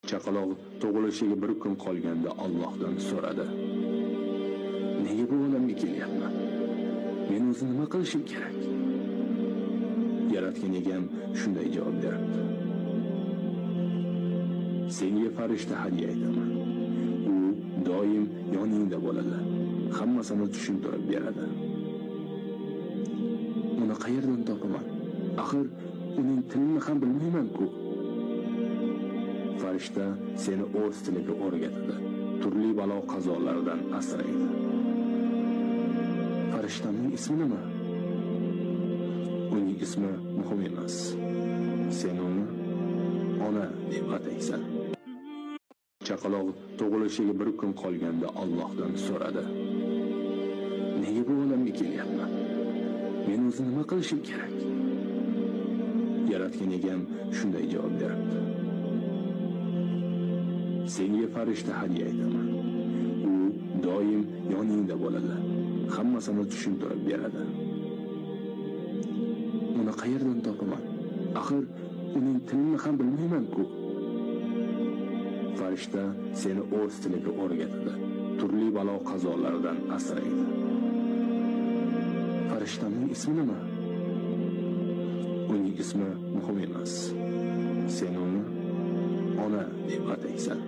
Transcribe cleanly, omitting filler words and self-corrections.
Chaqaloq tug'ilishiga bir kun qolganda Allohdan so'radi: "Nega bu olamga kelyapman? Men o'zi nima qilishim kerak?" Yaratgan egam shunday javob beribdi: "Senga farishta hadya etaman. U doim yoningda bo'ladi. Hammasini tushuntirib beradi." Uni qayerdan topaman? Axir uning tilini ham bilmayman-ku. Farishta seni o'z tiliga o'rgatadi, turli balo-qazolardan asraydi. Farishtaning ismi nima? Uning ismi muhim emas. Sen uni ona deb ataysan. Chaqaloq tug'ilishiga bir kun qolganda Allohdan so'radi: "Nega bu olamga kelyapman? Men o'zi nima qilishim kerak?" Yaratgan egam shunday javob beribdi: "Senga farishta hadya etaman. U doim yoningda bo'ladi. Hammasini tushuntirib beradi." Uni qayerdan topaman? Axir uning tilini ham bilmayman-ku. Farishta seni o'z tiliga o'rgatadi, turli balo-qazolardan asraydi. Farishtaning ismi nima? Uning ismi muhim emas. Sen uni ona deb ataysan.